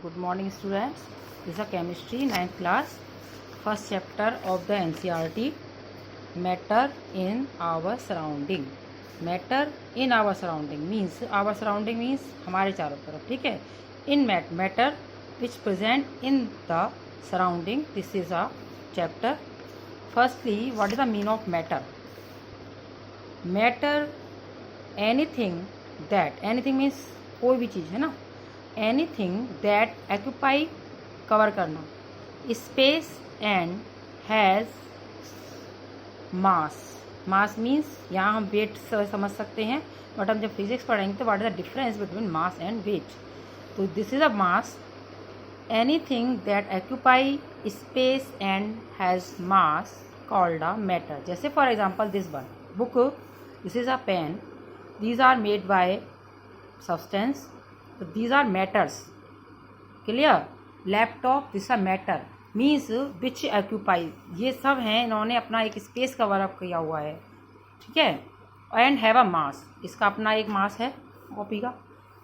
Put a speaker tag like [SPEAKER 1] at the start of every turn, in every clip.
[SPEAKER 1] Good morning students. This is a chemistry 9th class, first chapter of the NCERT, matter in our surrounding. Matter in our surrounding means हमारे चारों तरफ, ठीक है. In matter which present in the surrounding, this is a chapter. Firstly, what is the meaning of matter? Matter, anything means कोई भी चीज़ है ना. Anything that occupy, cover करना, space and has mass. Mass means यहाँ हम wait समझ सकते हैं, बट हम जब फिजिक्स पढ़ेंगे तो what is the difference between mass and weight. तो this is a mass. Anything that occupy space and has mass called a matter. जैसे for example this one book, this is a pen, these are made by substance. So these are matters. Clear? Laptop, this is a matter means which occupy. ये सब हैं, इन्होंने अपना एक space cover up किया हुआ है, ठीक है. एंड हैव अ मास, इसका अपना एक मास है कॉपी का.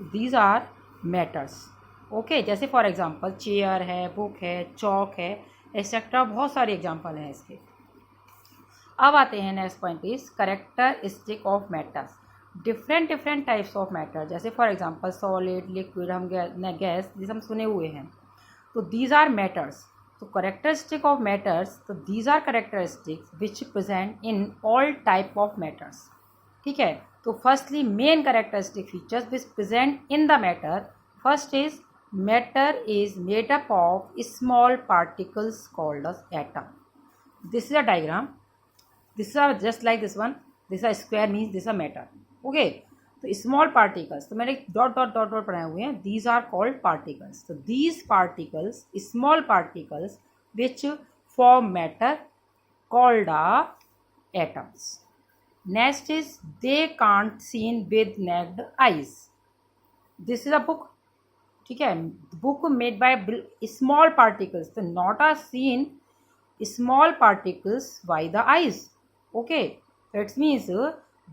[SPEAKER 1] These are matters. ओके. जैसे फॉर एग्जांपल चेयर है, बुक है, चौक है, एक्सेट्रा. बहुत सारे एग्जांपल हैं इसके. अब आते हैं next point is characteristic of matters. Different types of matter. जैसे फॉर एग्जांपल सॉलिड, लिक्विड, हम गैस, जिसे हम सुने हुए हैं. तो दीज आर मैटर्स. तो कैरेक्टरिस्टिक ऑफ मैटर्स, तो these are characteristics which present in all type of matters, ठीक है. तो firstly main characteristic features which present in the matter. First is matter is made up of small particles called as atom. This is a diagram. This is just like this one. This a square means this a matter. Okay. तो small particles, तो मैंने dot पढ़ाए हुए हैं. These are called particles. तो these particles, small particles which form matter called atoms. Next is they can't seen with naked eyes. This is a book, ठीक है. Book made by small particles, तो not are seen small particles by the eyes. Okay. It's means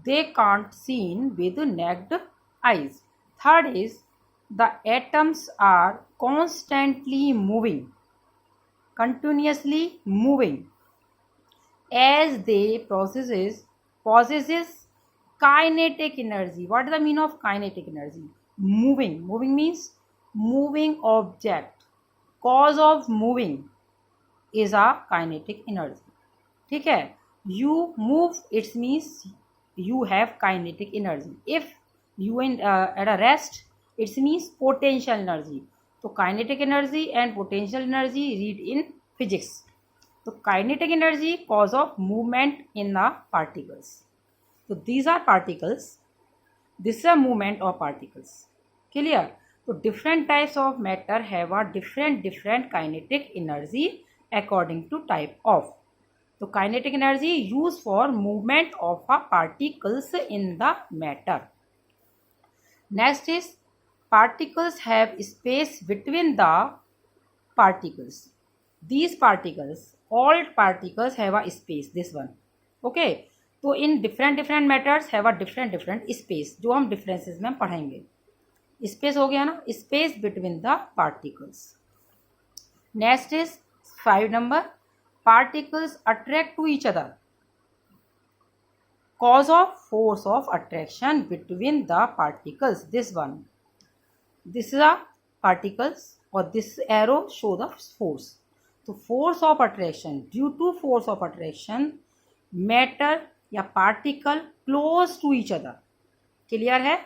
[SPEAKER 1] they can't seen with naked eyes. Third is the atoms are continuously moving as they possesses kinetic energy. What is the meaning of kinetic energy? Moving means moving object. Cause of moving is a kinetic energy, ठीक है. You move, it means you have kinetic energy. If you at a rest, it means potential energy. So kinetic energy and potential energy read in physics. So kinetic energy cause of movement in the particles. So these are particles. This is a movement of particles. Clear? So different types of matter have a different kinetic energy according to type of. तो kinetic energy use for movement of a particles in the matter. Next is particles have space between the particles. These particles, all particles have a space. This one. Okay. तो in different matters have a different space, जो हम differences में पढ़ेंगे. Space हो गया ना, space between the particles. Next is 5 number. Particles attract to each other. Cause of force of attraction between the particles. This one. This is a particles, or this arrow show the force. So force of attraction. Due to force of attraction, matter या particle close to each other. Clear है?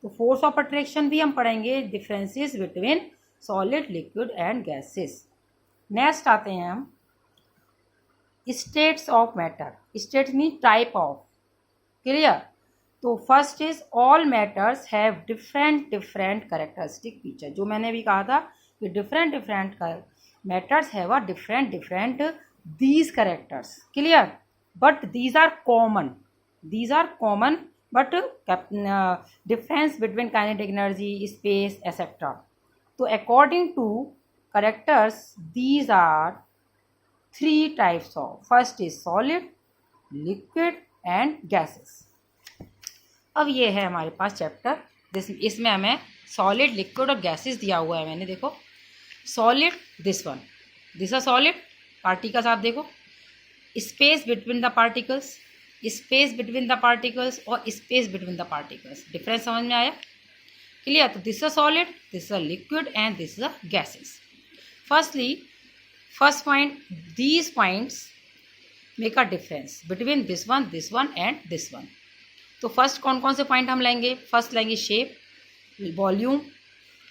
[SPEAKER 1] तो force of attraction भी हम पढ़ेंगे. Differences between solid, liquid and gases. Next आते हैं हम states of matter. States mean type of. Clear? तो first is all matters have different characteristic feature. जो मैंने भी कहा था कि different matters have a different these characters. Clear? But these are common but difference between kinetic energy, space etcetera. तो according to characters these are 3 types of. First is solid, liquid and gases. अब ये है हमारे पास chapter. इसमें हमें solid, liquid और gases दिया हुआ है. मैंने देखो solid this one, this a solid particles. आप देखो space between the particles, space between the particles और space between the particles, difference समझ में आया? क्लियर? तो this is solid, this is a liquid and this is a gases. Firstly first point, these points make a difference between this one and this one. तो first कौन कौन से point हम लेंगे? फर्स्ट लेंगे shape, volume,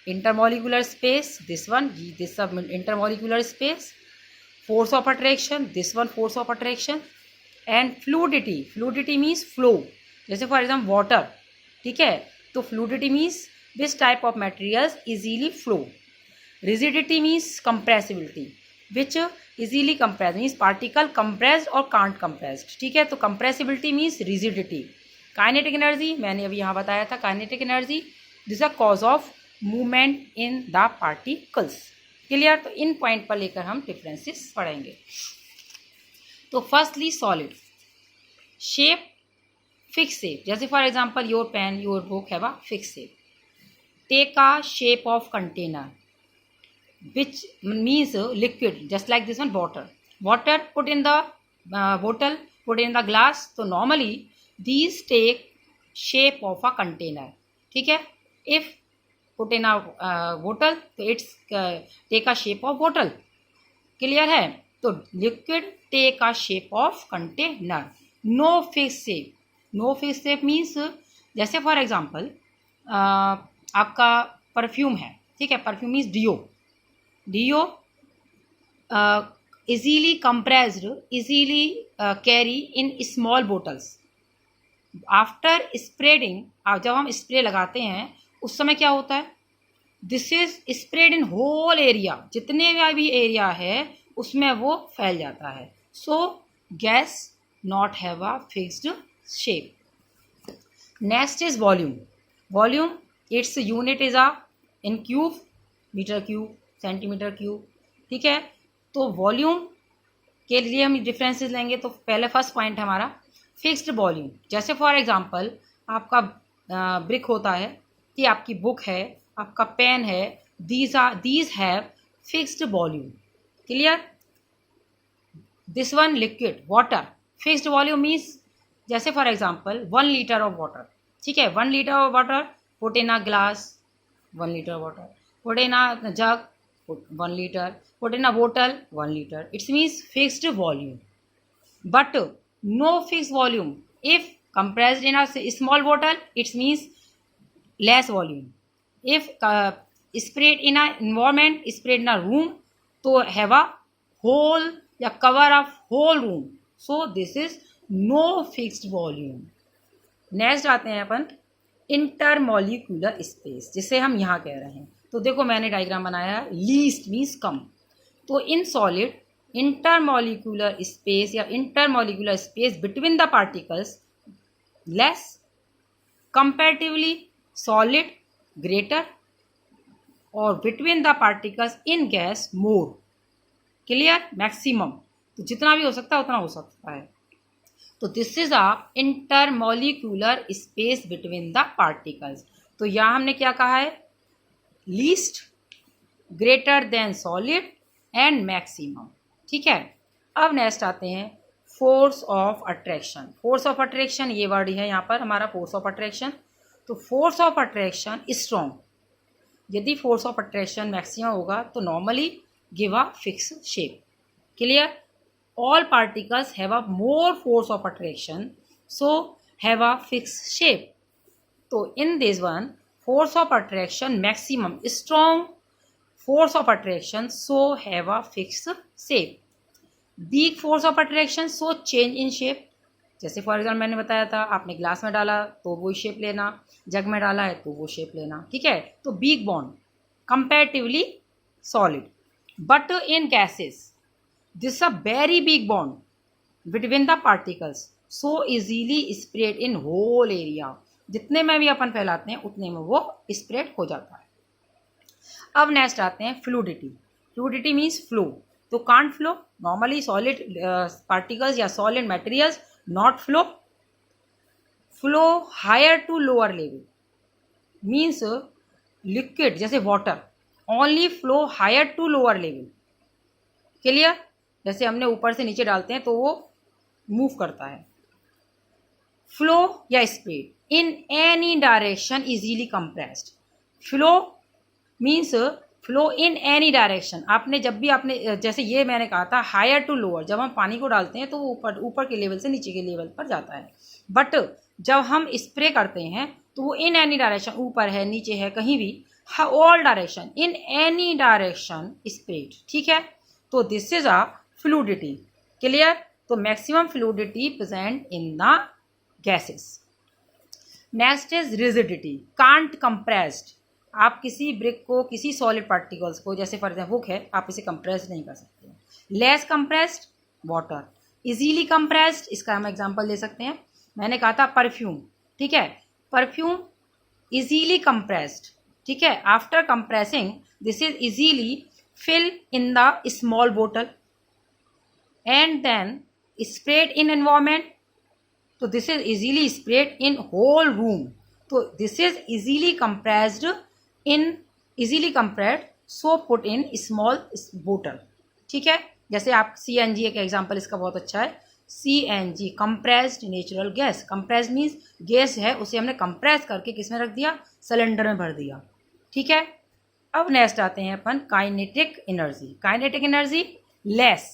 [SPEAKER 1] intermolecular space, this one, this सब intermolecular space, force of attraction, this one force of attraction, and fluidity, fluidity means flow, जैसे for example water, ठीक है, तो fluidity means which type of materials easily flow, rigidity means compressibility, which easily compressed means particle compressed or can't compressed, ठीक है, तो compressibility means rigidity, kinetic energy मैंने अभी यहाँ बताया था, kinetic energy, this is a cause of movement in the particles। Clear? तो इन पॉइंट पर लेकर हम डिफरेंसेस पढ़ेंगे। तो firstly solid shape, fix shape, जैसे for example your pen, your book have a fix shape. Take a shape of container which means liquid, just like this one water, water put in the बोतल, put in the glass, तो normally these take shape of a container, ठीक है। If put in a bottle तो it's take a shape of bottle, clear है। तो liquid take a shape of container, no fixed shape, no fixed shape means जैसे for example आपका perfume है, ठीक है, perfume means deo, deo easily compressed, easily carry in small bottles, after spreading, जब हम spray लगाते हैं उस समय क्या होता है, this is spread in whole area, जितने भी एरिया है उसमें वो फैल जाता है। So gas not have a fixed shape. Next is volume, volume its unit is a in cube, metre cube, centimetre cube, ठीक है। तो वॉल्यूम के लिए हम डिफरेंसेस लेंगे। तो पहले फर्स्ट पॉइंट हमारा फिक्स्ड वॉल्यूम, जैसे फॉर एग्जांपल आपका ब्रिक होता है, कि आपकी बुक है, आपका पेन है, these have fixed volume, clear. This one liquid water, fixed volume means जैसे for example 1 litre of water, ठीक है, 1 litre of water put in a glass, 1 litre water, put in a jug, 1 litre, put in a बोतल, 1 litre, it's means fixed volume. But no fixed volume if compressed in a small bottle, it means less volume. If sprayed in a environment, sprayed in a room, तो have a whole या cover of whole room, so this is no fixed volume. Next आते हैं अपन intermolecular space, जिसे हम यहाँ कह रहे हैं। तो देखो मैंने डायग्राम बनाया है, लीस्ट मीन्स कम। तो इन सॉलिड इंटरमॉलिक्यूलर स्पेस या intermolecular space between the particles less, comparatively solid greater, और between the particles in gas more, clear, maximum, तो जितना भी हो सकता है उतना हो सकता है। तो this is a intermolecular space between the particles. तो यहाँ हमने क्या कहा है, least, greater than solid and maximum, ठीक है। अब नेक्स्ट आते हैं force of attraction. Force of attraction ये वर्ड है यहाँ पर हमारा, फोर्स ऑफ अट्रैक्शन। तो फोर्स ऑफ अट्रैक्शन स्ट्रॉन्ग, यदि फोर्स ऑफ अट्रैक्शन मैक्सिमम होगा तो normally give a fix shape, clear. All particles have a more force of attraction, so have a fix shape. तो in this one force of attraction maximum, strong force of attraction, so have a fix shape. Weak force of attraction, so change in shape, जैसे for example मैंने बताया था, आपने glass में डाला तो वो शेप लेना, जग में डाला है तो वो शेप लेना, ठीक है। तो weak bond comparatively solid, but in gases this a very big bond between the particles, so easily spread in whole area, जितने में भी अपन फैलाते हैं उतने में वो स्प्रेड हो जाता है। अब नेक्स्ट आते हैं फ्लूडिटी। फ्लूडिटी मीन्स फ्लो, तो can't flow, normally solid particles या solid materials not flow, flow higher to lower level means liquid जैसे water only flow higher to lower level. Clear? जैसे हमने ऊपर से नीचे डालते हैं तो वो मूव करता है। फ्लो या spread in any direction easily compressed. Flow means flow in any direction. आपने जब भी आपने जैसे ये मैंने कहा था हायर टू लोअर, जब हम पानी को डालते हैं तो वो ऊपर के लेवल से नीचे के लेवल पर जाता है। बट जब हम स्प्रे करते हैं तो वो इन एनी डायरेक्शन, ऊपर है नीचे है कहीं भी, all direction, in any direction spread. ठीक है, तो this is a fluidity. Clear? तो maximum fluidity present in the gases. Next is rigidity, can't compressed. आप किसी ब्रिक को, किसी सॉलिड पार्टिकल्स को, जैसे फॉर एग्जाम्पल हुक है, आप इसे कंप्रेस नहीं कर सकते। Less compressed water, easily compressed, इसका हम एग्जांपल ले सकते हैं। मैंने कहा था परफ्यूम, ठीक है, परफ्यूम इजीली कंप्रेस्ड। ठीक है, after compressing this is easily fill in the small बोतल and then spread in environment. तो this is easily spread in whole room. तो this is easily compressed in, easily compressed so put in small बोतल। ठीक है, जैसे आप CNG एक example इसका बहुत अच्छा है। CNG compressed natural gas. Compressed means gas है, उसे हमने कंप्रेस करके किस में रख दिया, सिलेंडर में भर दिया। ठीक है, अब नेक्स्ट आते हैं अपन kinetic energy. Kinetic energy less.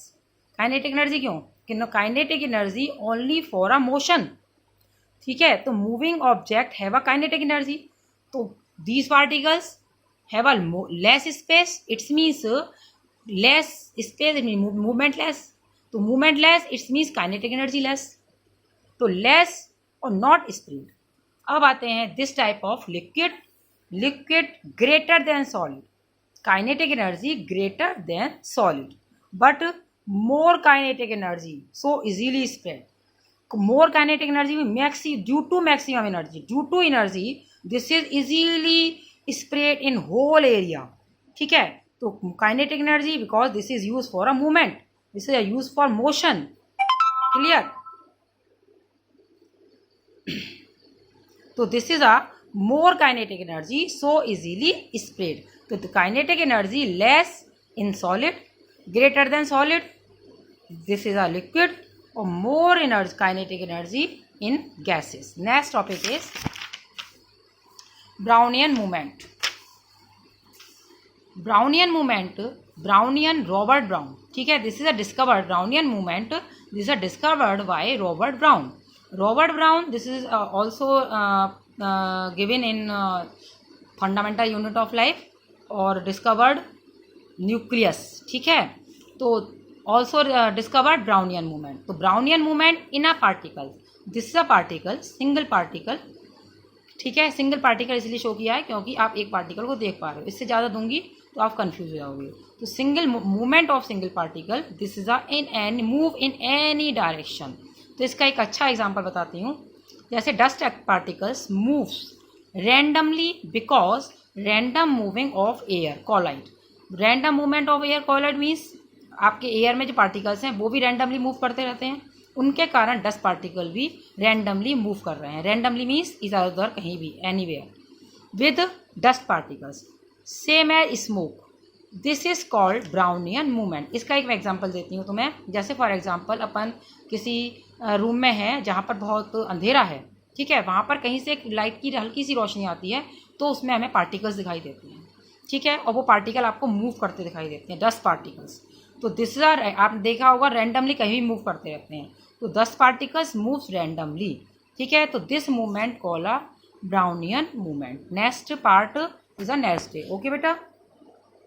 [SPEAKER 1] Kinetic energy क्यों? Kinetic energy only for a motion. ठीक है, तो moving object have a kinetic energy. तो these particles have a less space, it's means less space, movement less. तो movement less it's means kinetic energy less. तो less और not spread. अब आते हैं this type of liquid, liquid greater than solid. Kinetic energy greater than solid but more kinetic energy, so easily spread. More kinetic energy due to maximum energy, due to energy this is easily spread in whole area. ठीक है, तो kinetic energy because this is used for a movement, this is used for motion. Clear? तो this is a more kinetic energy so easily spread. तो kinetic energy less in solid, greater than solid, this is a liquid, or more energy, kinetic energy in gases. Next topic is Brownian movement. Brownian movement, Brownian Robert Brown. ठीक है, this is a discovered Brownian movement. This is a discovered by Robert Brown. Robert Brown, this is also given in fundamental unit of life और discovered nucleus. ठीक है, तो also discovered Brownian movement. तो Brownian movement in a particle, this is a particle, single particle. ठीक है, single particle इसलिए show किया है क्योंकि आप एक पार्टिकल को देख पा रहे हो, इससे ज़्यादा दूंगी तो आप कंफ्यूज हो जाओगे। तो single movement of single particle, this is a in any move in any direction. तो इसका एक अच्छा एग्जांपल बताती हूँ। जैसे dust particles moves randomly because random moving of air colloid. Random movement of air colloid means आपके air में जो पार्टिकल्स हैं वो भी रैंडमली मूव करते रहते हैं, उनके कारण डस्ट पार्टिकल भी रैंडमली मूव कर रहे हैं। रैंडमली मीन्स इधर उधर कहीं भी, anywhere. With dust particles same as smoke, this is called Brownian movement. इसका एक मैं एग्जांपल देती हूँ तुम्हें। जैसे फॉर एग्जांपल अपन किसी रूम में है जहाँ पर बहुत अंधेरा है, ठीक है, वहाँ पर कहीं से एक लाइट की हल्की सी रोशनी आती है तो उसमें हमें पार्टिकल्स दिखाई देते हैं। ठीक है, और वो पार्टिकल आपको मूव करते दिखाई देते हैं, डस्ट पार्टिकल्स। तो दिस इज आपने देखा होगा रैंडमली कहीं भी मूव करते रहते हैं, तो डस्ट पार्टिकल्स मूव्स रैंडमली। ठीक है, तो this movement call a Brownian movement. Next part is a next day. Okay बेटा।